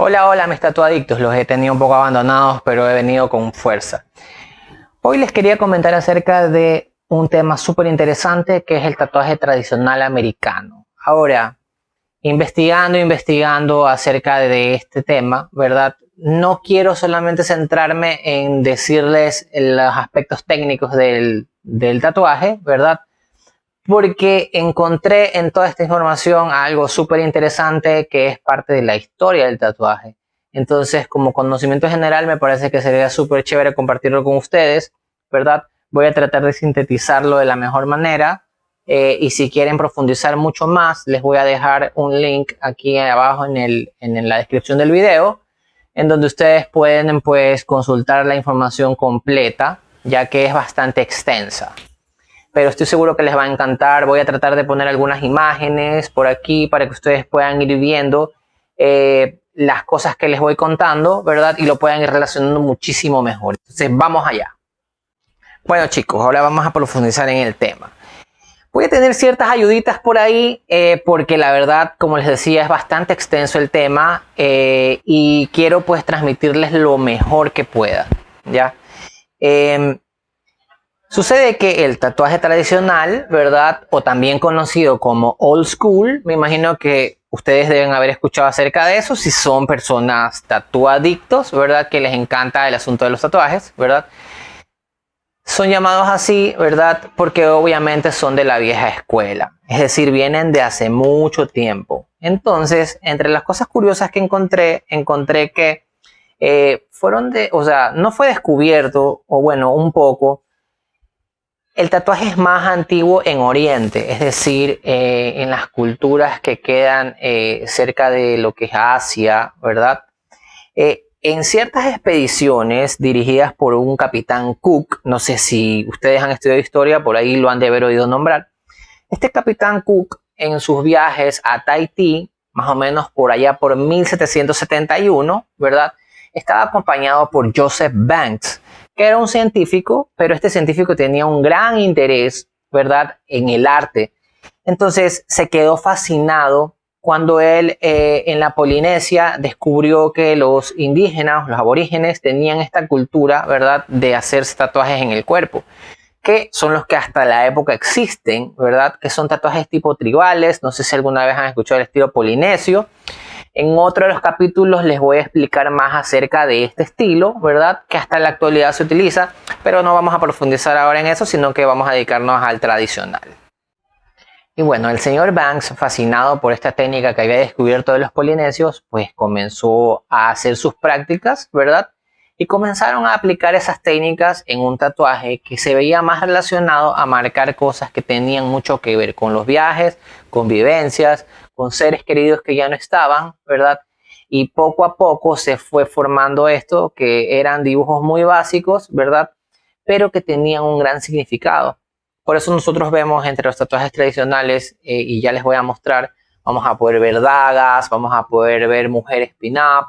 Hola, hola, mis tatuadictos. Los he tenido un poco abandonados, pero he venido con fuerza. Hoy les quería comentar acerca de un tema súper interesante que es el tatuaje tradicional americano. Ahora, investigando acerca de este tema, ¿verdad? No quiero solamente centrarme en decirles los aspectos técnicos del tatuaje, ¿verdad? Porque encontré en toda esta información algo súper interesante que es parte de la historia del tatuaje. Entonces, como conocimiento general, me parece que sería súper chévere compartirlo con ustedes, ¿verdad? Voy a tratar de sintetizarlo de la mejor manera. Y si quieren profundizar mucho más, les voy a dejar un link aquí abajo en la descripción del video, en donde ustedes pueden pues consultar la información completa, ya que es bastante extensa, pero estoy seguro que les va a encantar. Voy a tratar de poner algunas imágenes por aquí para que ustedes puedan ir viendo las cosas que les voy contando, ¿verdad? Y lo puedan ir relacionando muchísimo mejor. Entonces, vamos allá. Bueno, chicos, ahora vamos a profundizar en el tema. Voy a tener ciertas ayuditas por ahí porque la verdad, como les decía, es bastante extenso el tema y quiero pues transmitirles lo mejor que pueda, ¿ya? Sucede que el tatuaje tradicional, ¿verdad? O también conocido como old school, me imagino que ustedes deben haber escuchado acerca de eso si son personas tatuadictos, ¿verdad? Que les encanta el asunto de los tatuajes, ¿verdad? Son llamados así, ¿verdad? Porque obviamente son de la vieja escuela, es decir, vienen de hace mucho tiempo. Entonces, entre las cosas curiosas que encontré que no fue descubierto, o bueno, un poco. El tatuaje es más antiguo en Oriente, es decir, en las culturas que quedan cerca de lo que es Asia, ¿verdad? En ciertas expediciones dirigidas por un capitán Cook, no sé si ustedes han estudiado historia, por ahí lo han de haber oído nombrar. Este capitán Cook, en sus viajes a Tahití, más o menos por allá por 1771, ¿verdad? Estaba acompañado por Joseph Banks, que era un científico, pero este científico tenía un gran interés, ¿verdad?, en el arte. Entonces se quedó fascinado cuando él en la Polinesia descubrió que los indígenas, los aborígenes, tenían esta cultura, ¿verdad?, de hacerse tatuajes en el cuerpo, que son los que hasta la época existen, ¿verdad?, que son tatuajes tipo tribales. No sé si alguna vez han escuchado el estilo polinesio. En otro de los capítulos les voy a explicar más acerca de este estilo, ¿verdad? Que hasta la actualidad se utiliza, pero no vamos a profundizar ahora en eso, sino que vamos a dedicarnos al tradicional. Y bueno, el señor Banks, fascinado por esta técnica que había descubierto de los polinesios, pues comenzó a hacer sus prácticas, ¿verdad? Y comenzaron a aplicar esas técnicas en un tatuaje que se veía más relacionado a marcar cosas que tenían mucho que ver con los viajes, con vivencias, con seres queridos que ya no estaban, ¿verdad? Y poco a poco se fue formando esto, que eran dibujos muy básicos, ¿verdad? Pero que tenían un gran significado. Por eso nosotros vemos entre los tatuajes tradicionales, y ya les voy a mostrar, vamos a poder ver dagas, vamos a poder ver mujeres pin-up,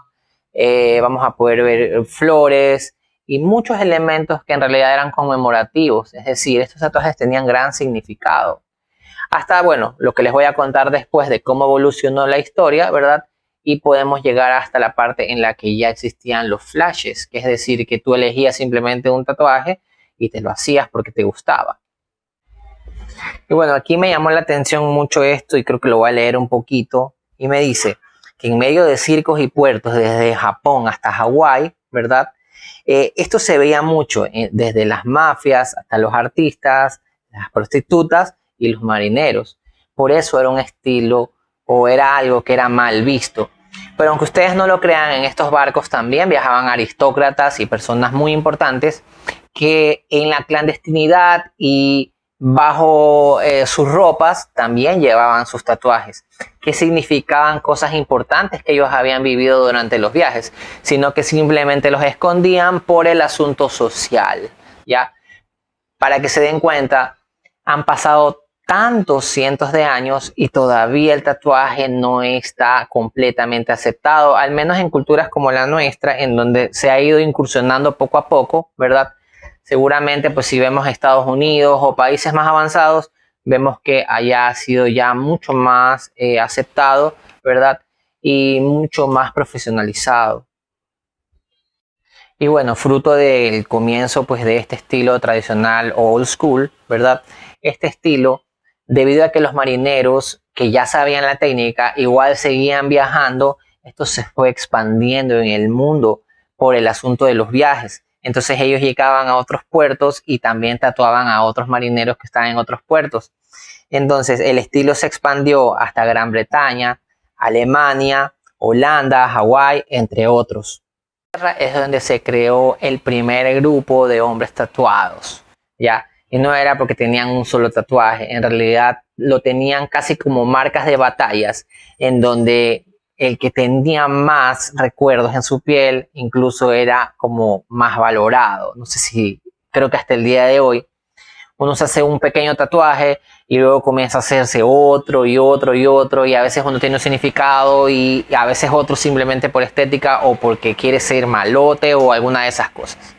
vamos a poder ver flores y muchos elementos que en realidad eran conmemorativos. Es decir, estos tatuajes tenían gran significado. Hasta, bueno, lo que les voy a contar después de cómo evolucionó la historia, ¿verdad? Y podemos llegar hasta la parte en la que ya existían los flashes, que es decir, que tú elegías simplemente un tatuaje y te lo hacías porque te gustaba. Y bueno, aquí me llamó la atención mucho esto y creo que lo voy a leer un poquito. Y me dice que en medio de circos y puertos, desde Japón hasta Hawái, ¿verdad? Esto se veía mucho desde las mafias hasta los artistas, las prostitutas y los marineros. Por eso era un estilo o era algo que era mal visto. Pero aunque ustedes no lo crean, en estos barcos también viajaban aristócratas y personas muy importantes que en la clandestinidad y bajo sus ropas también llevaban sus tatuajes, que significaban cosas importantes que ellos habían vivido durante los viajes, sino que simplemente los escondían por el asunto social, ¿ya? Para que se den cuenta, han pasado tantos cientos de años y todavía el tatuaje no está completamente aceptado, al menos en culturas como la nuestra, en donde se ha ido incursionando poco a poco, ¿verdad? Seguramente, pues si vemos Estados Unidos o países más avanzados, vemos que allá ha sido ya mucho más aceptado, ¿verdad? y mucho más profesionalizado. Y bueno, fruto del comienzo pues de este estilo tradicional old school, ¿verdad? Este estilo, debido a que los marineros que ya sabían la técnica igual seguían viajando, esto se fue expandiendo en el mundo por el asunto de los viajes. Entonces ellos llegaban a otros puertos y también tatuaban a otros marineros que estaban en otros puertos. Entonces el estilo se expandió hasta Gran Bretaña, Alemania, Holanda, Hawái, entre otros. Es donde se creó el primer grupo de hombres tatuados, ¿ya? Y no era porque tenían un solo tatuaje, en realidad lo tenían casi como marcas de batallas, en donde el que tenía más recuerdos en su piel incluso era como más valorado. No sé si, creo que hasta el día de hoy uno se hace un pequeño tatuaje y luego comienza a hacerse otro y otro y otro, y a veces uno tiene un significado y a veces otro simplemente por estética o porque quiere ser malote o alguna de esas cosas.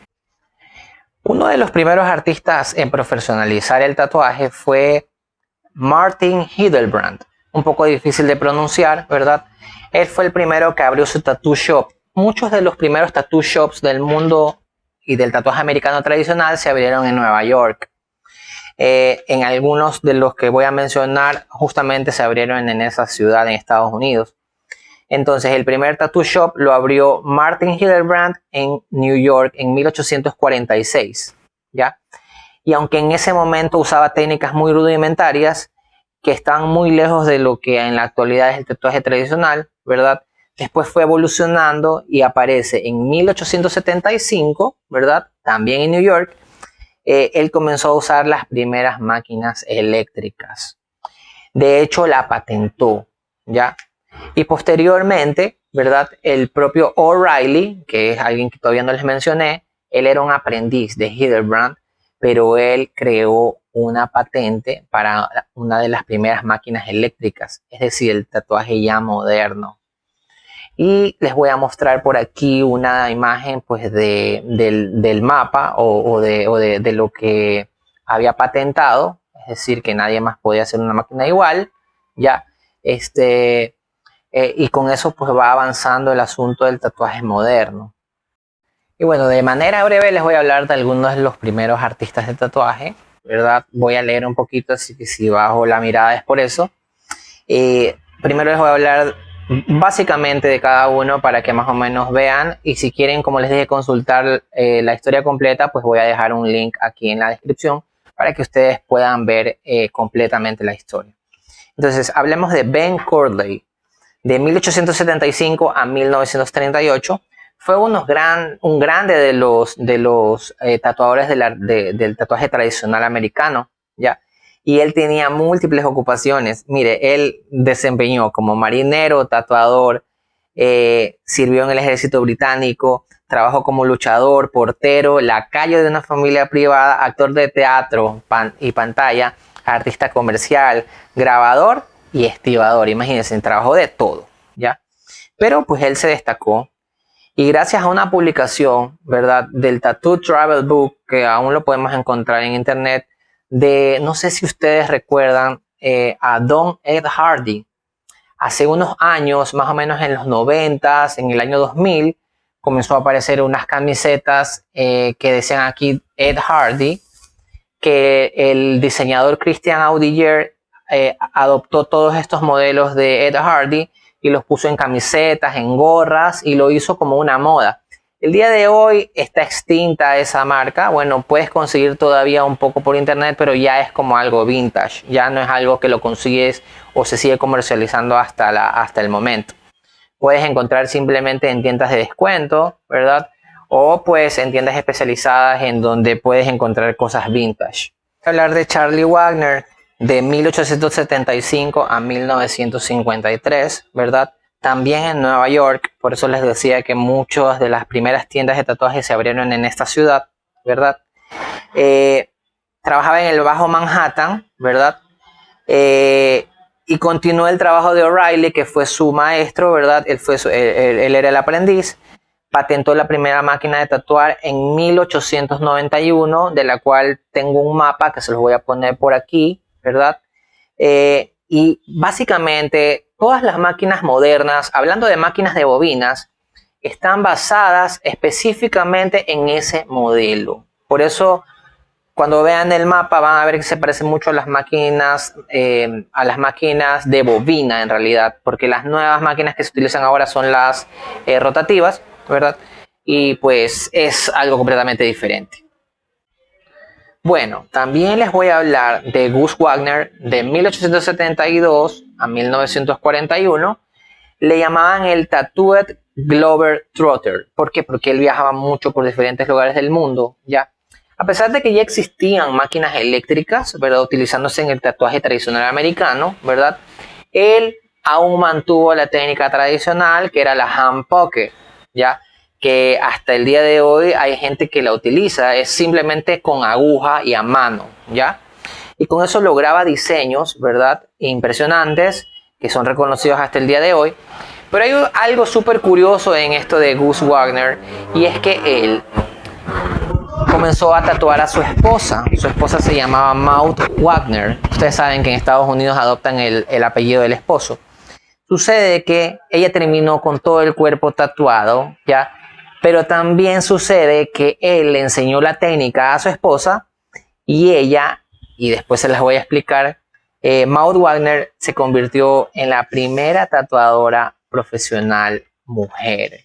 Uno de los primeros artistas en profesionalizar el tatuaje fue Martin Hildebrandt, un poco difícil de pronunciar, ¿verdad? Él fue el primero que abrió su tattoo shop. Muchos de los primeros tattoo shops del mundo y del tatuaje americano tradicional se abrieron en Nueva York. En algunos de los que voy a mencionar justamente se abrieron en esa ciudad en Estados Unidos. Entonces el primer tattoo shop lo abrió Martin Hildebrandt en New York en 1846, ¿ya? Y aunque en ese momento usaba técnicas muy rudimentarias que están muy lejos de lo que en la actualidad es el tatuaje tradicional, ¿verdad? Después fue evolucionando y aparece en 1875, ¿verdad? También en New York. Él comenzó a usar las primeras máquinas eléctricas. De hecho, la patentó, ¿ya? Y posteriormente, ¿verdad? El propio O'Reilly, que es alguien que todavía no les mencioné, él era un aprendiz de Hildebrandt, pero él creó una patente para una de las primeras máquinas eléctricas, es decir, el tatuaje ya moderno. Y les voy a mostrar por aquí una imagen pues del mapa o de lo que había patentado, es decir, que nadie más podía hacer una máquina igual, ya, y con eso pues va avanzando el asunto del tatuaje moderno. Y bueno, de manera breve les voy a hablar de algunos de los primeros artistas de tatuaje, ¿verdad? Voy a leer un poquito, así que si bajo la mirada es por eso. Primero les voy a hablar básicamente de cada uno para que más o menos vean, y si quieren, como les dije, consultar la historia completa, pues voy a dejar un link aquí en la descripción para que ustedes puedan ver completamente la historia. Entonces, hablemos de Ben Cordley. De 1875 a 1938 fue un grande de los tatuadores del tatuaje tradicional americano, ¿ya? Y él tenía múltiples ocupaciones. Mire, él desempeñó como marinero, tatuador, sirvió en el ejército británico, trabajó como luchador, portero, lacayo de una familia privada, actor de teatro y pantalla, artista comercial, grabador y estibador. Imagínense, trabajó de todo, ¿ya? Pero pues él se destacó. Y gracias a una publicación, ¿verdad?, del Tattoo Travel Book, que aún lo podemos encontrar en internet, no sé si ustedes recuerdan a Don Ed Hardy. Hace unos años, más o menos en los 90s, en el año 2000, comenzó a aparecer unas camisetas que decían aquí Ed Hardy, que el diseñador Christian Audigier adoptó todos estos modelos de Ed Hardy y los puso en camisetas, en gorras, y lo hizo como una moda. El día de hoy está extinta esa marca. Bueno, puedes conseguir todavía un poco por internet, pero ya es como algo vintage. Ya no es algo que lo consigues o se sigue comercializando hasta el momento. Puedes encontrar simplemente en tiendas de descuento, ¿verdad? O pues en tiendas especializadas en donde puedes encontrar cosas vintage. Voy a hablar de Charlie Wagner de 1875 a 1953, ¿verdad? También en Nueva York. Por eso les decía que muchas de las primeras tiendas de tatuajes se abrieron en esta ciudad, ¿verdad? Trabajaba en el Bajo Manhattan, ¿verdad? Y continuó el trabajo de O'Reilly, que fue su maestro, ¿verdad? Él era el aprendiz. Patentó la primera máquina de tatuar en 1891, de la cual tengo un mapa que se los voy a poner por aquí, ¿verdad? Y básicamente todas las máquinas modernas, hablando de máquinas de bobinas, están basadas específicamente en ese modelo. Por eso, cuando vean el mapa van a ver que se parece mucho a las máquinas de bobina en realidad, porque las nuevas máquinas que se utilizan ahora son las rotativas, ¿verdad? Y pues es algo completamente diferente. Bueno, también les voy a hablar de Gus Wagner de 1872 a 1941. Le llamaban el Tattooed Globe Trotter. ¿Por qué? Porque él viajaba mucho por diferentes lugares del mundo, ¿ya? A pesar de que ya existían máquinas eléctricas, ¿verdad? Utilizándose en el tatuaje tradicional americano, ¿verdad? Él aún mantuvo la técnica tradicional, que era la hand poke, ¿ya? Que hasta el día de hoy hay gente que la utiliza, es simplemente con aguja y a mano, ¿ya? Y con eso lograba diseños, ¿verdad? Impresionantes, que son reconocidos hasta el día de hoy. Pero hay algo súper curioso en esto de Gus Wagner, y es que él comenzó a tatuar a su esposa. Su esposa se llamaba Maud Wagner. Ustedes saben que en Estados Unidos adoptan el apellido del esposo. Sucede que ella terminó con todo el cuerpo tatuado, ¿ya? Pero también sucede que él le enseñó la técnica a su esposa y ella, y después se las voy a explicar, Maud Wagner se convirtió en la primera tatuadora profesional mujer,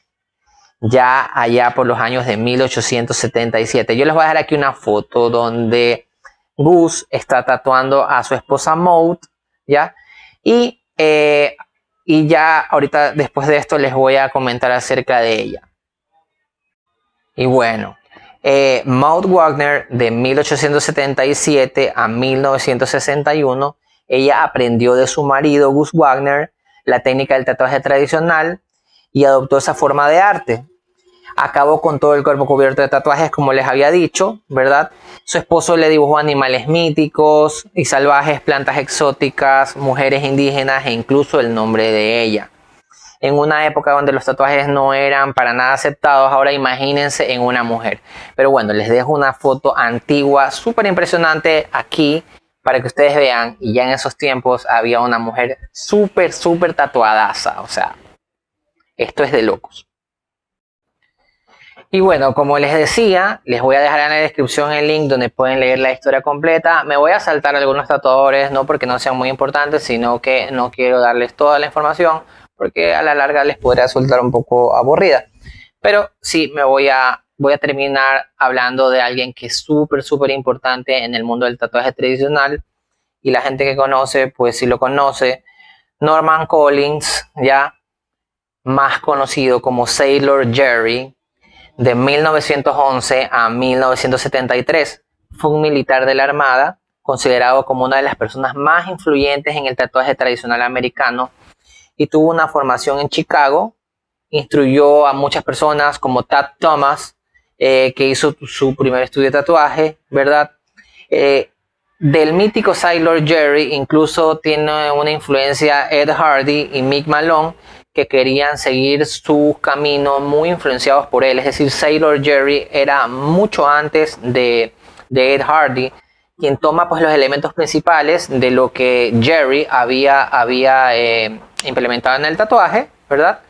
ya allá por los años de 1877. Yo les voy a dejar aquí una foto donde Gus está tatuando a su esposa Maud, ¿ya? Y ya ahorita después de esto les voy a comentar acerca de ella. Y bueno, Maud Wagner de 1877 a 1961, ella aprendió de su marido Gus Wagner la técnica del tatuaje tradicional y adoptó esa forma de arte. Acabó con todo el cuerpo cubierto de tatuajes, como les había dicho, ¿verdad? Su esposo le dibujó animales míticos y salvajes, plantas exóticas, mujeres indígenas e incluso el nombre de ella. En una época donde los tatuajes no eran para nada aceptados, ahora imagínense en una mujer. Pero bueno, les dejo una foto antigua, súper impresionante aquí, para que ustedes vean, y ya en esos tiempos había una mujer súper tatuadaza, o sea, esto es de locos. Y bueno, como les decía, les voy a dejar en la descripción el link donde pueden leer la historia completa. Me voy a saltar algunos tatuadores, no porque no sean muy importantes, sino que no quiero darles toda la información, porque a la larga les podría resultar un poco aburrida. Pero sí, voy a terminar hablando de alguien que es súper importante en el mundo del tatuaje tradicional, y la gente que conoce, pues sí lo conoce. Norman Collins, ya más conocido como Sailor Jerry, de 1911 a 1973. Fue un militar de la Armada, considerado como una de las personas más influyentes en el tatuaje tradicional americano, y tuvo una formación en Chicago. Instruyó a muchas personas como Tad Thomas, que hizo su primer estudio de tatuaje, ¿verdad? Del mítico Sailor Jerry incluso tiene una influencia Ed Hardy y Mick Malone, que querían seguir su camino muy influenciados por él. Es decir, Sailor Jerry era mucho antes de Ed Hardy, quien toma pues los elementos principales de lo que Jerry había implementado en el tatuaje, ¿verdad?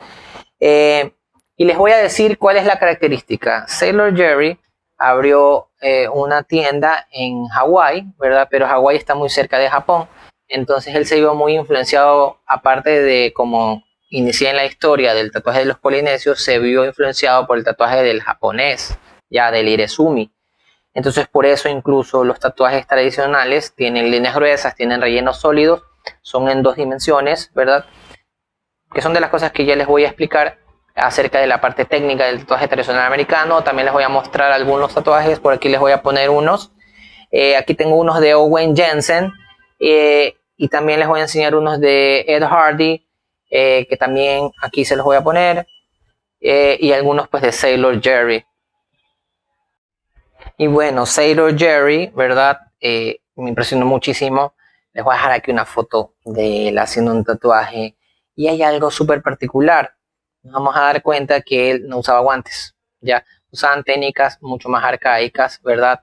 Y les voy a decir cuál es la característica. Sailor Jerry abrió una tienda en Hawái, ¿verdad? Pero Hawái está muy cerca de Japón. Entonces él se vio muy influenciado, aparte de como inicié en la historia del tatuaje de los polinesios, se vio influenciado por el tatuaje del japonés, ya del Irezumi. Entonces por eso incluso los tatuajes tradicionales tienen líneas gruesas, tienen rellenos sólidos, son en 2 dimensiones, ¿verdad? Que son de las cosas que ya les voy a explicar acerca de la parte técnica del tatuaje tradicional americano. También les voy a mostrar algunos tatuajes, por aquí les voy a poner unos. Aquí tengo unos de Owen Jensen, y también les voy a enseñar unos de Ed Hardy, que también aquí se los voy a poner, y algunos pues de Sailor Jerry. Y bueno, Sailor Jerry, ¿verdad? Me impresionó muchísimo. Les voy a dejar aquí una foto de él haciendo un tatuaje, y hay algo súper particular. Nos vamos a dar cuenta que él no usaba guantes, ya usaban técnicas mucho más arcaicas, ¿verdad?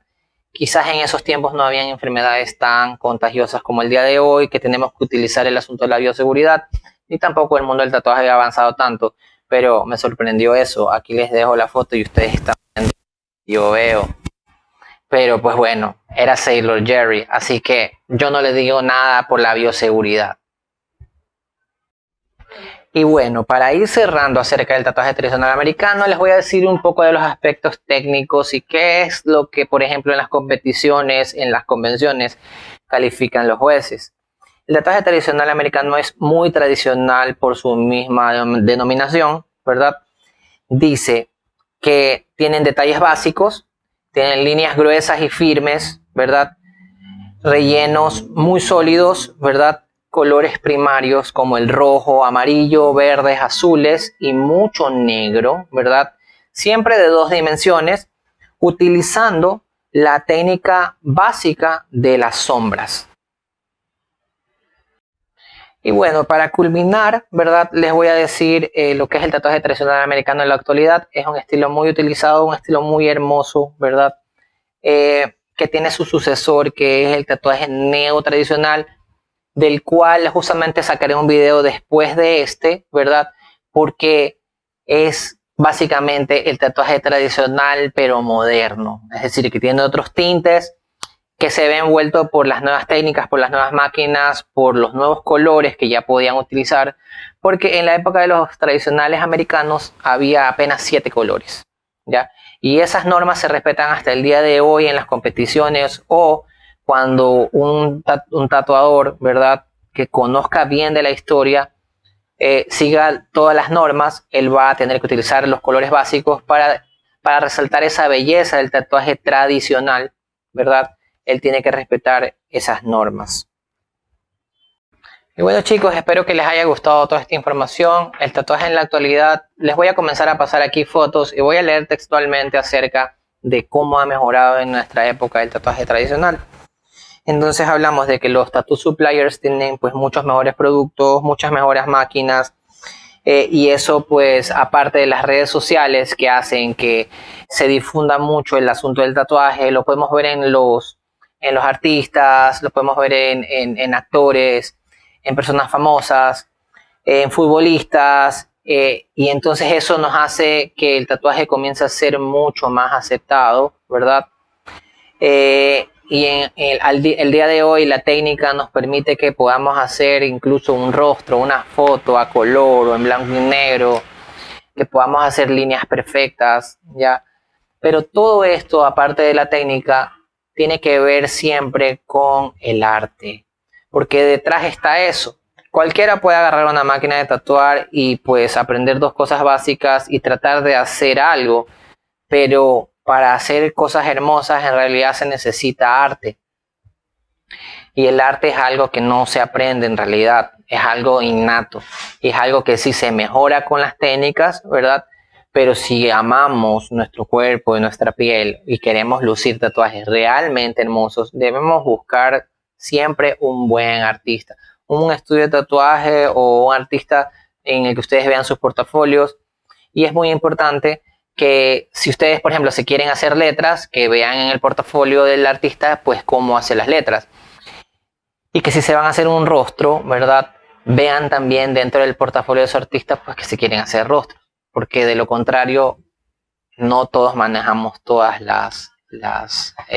Quizás en esos tiempos no habían enfermedades tan contagiosas como el día de hoy, que tenemos que utilizar el asunto de la bioseguridad. ni tampoco el mundo del tatuaje había avanzado tanto, pero me sorprendió eso. Aquí les dejo la foto y ustedes están viendo, yo veo. Pero pues bueno, era Sailor Jerry, así que yo no le digo nada por la bioseguridad. Y bueno, para ir cerrando acerca del tatuaje tradicional americano, les voy a decir un poco de los aspectos técnicos y qué es lo que, por ejemplo, en las competiciones, en las convenciones, califican los jueces. El tatuaje tradicional americano es muy tradicional por su misma denominación, ¿verdad? Dice que tienen detalles básicos, tienen líneas gruesas y firmes, ¿verdad? Rellenos muy sólidos, ¿verdad? Colores primarios como el rojo, amarillo, verdes, azules y mucho negro, ¿verdad? Siempre de 2 dimensiones, utilizando la técnica básica de las sombras. Y bueno, para culminar, ¿verdad? Les voy a decir lo que es el tatuaje tradicional americano en la actualidad. Es un estilo muy utilizado, un estilo muy hermoso, ¿verdad? Que tiene su sucesor, que es el tatuaje neo-tradicional, del cual justamente sacaré un video después de este, ¿verdad? Porque es básicamente el tatuaje tradicional pero moderno, es decir, que tiene otros tintes, que se ve envuelto por las nuevas técnicas, por las nuevas máquinas, por los nuevos colores que ya podían utilizar, porque en la época de los tradicionales americanos había apenas 7 colores, ¿ya? Y esas normas se respetan hasta el día de hoy en las competiciones o cuando un tatuador, ¿verdad?, que conozca bien de la historia, siga todas las normas, él va a tener que utilizar los colores básicos para resaltar esa belleza del tatuaje tradicional, ¿verdad? Él tiene que respetar esas normas. Y bueno, chicos, espero que les haya gustado toda esta información. El tatuaje en la actualidad, les voy a comenzar a pasar aquí fotos y voy a leer textualmente acerca de cómo ha mejorado en nuestra época el tatuaje tradicional. Entonces hablamos de que los tattoo suppliers tienen pues muchos mejores productos, muchas mejores máquinas, y eso pues aparte de las redes sociales que hacen que se difunda mucho el asunto del tatuaje, lo podemos ver en los artistas, lo podemos ver en actores, en personas famosas, en futbolistas, y entonces eso nos hace que el tatuaje comience a ser mucho más aceptado, ¿verdad? Y el día de hoy la técnica nos permite que podamos hacer incluso un rostro, una foto a color o en blanco y negro, que podamos hacer líneas perfectas, ¿ya? Pero todo esto, aparte de la técnica, tiene que ver siempre con el arte, porque detrás está eso. Cualquiera puede agarrar una máquina de tatuar y pues aprender 2 cosas básicas y tratar de hacer algo, pero para hacer cosas hermosas en realidad se necesita arte. Y el arte es algo que no se aprende en realidad, es algo innato, es algo que sí se mejora con las técnicas, ¿verdad? Pero si amamos nuestro cuerpo y nuestra piel y queremos lucir tatuajes realmente hermosos, debemos buscar siempre un buen artista, un estudio de tatuaje o un artista en el que ustedes vean sus portafolios. Y es muy importante que si ustedes, por ejemplo, se quieren hacer letras, que vean en el portafolio del artista, pues cómo hace las letras. Y que si se van a hacer un rostro, ¿verdad? Vean también dentro del portafolio de su artista, pues que se quieren hacer rostros. Porque de lo contrario, no todos manejamos todas las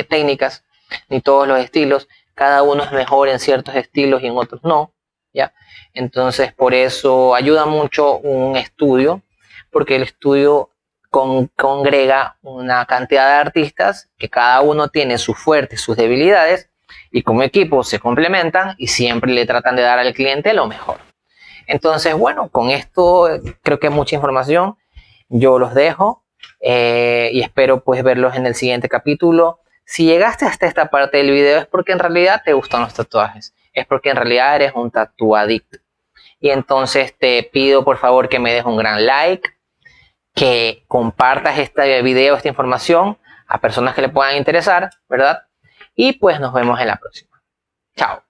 técnicas, ni todos los estilos. Cada uno es mejor en ciertos estilos y en otros no, ¿ya? Entonces, por eso ayuda mucho un estudio, porque el estudio congrega una cantidad de artistas que cada uno tiene sus fuertes, sus debilidades, y como equipo se complementan y siempre le tratan de dar al cliente lo mejor. Entonces, bueno, con esto creo que es mucha información. Yo los dejo y espero pues verlos en el siguiente capítulo. Si llegaste hasta esta parte del video es porque en realidad te gustan los tatuajes, es porque en realidad eres un tatuadicto. Y entonces te pido por favor que me des un gran like, que compartas este video, esta información a personas que le puedan interesar, ¿verdad? Y pues nos vemos en la próxima. Chao.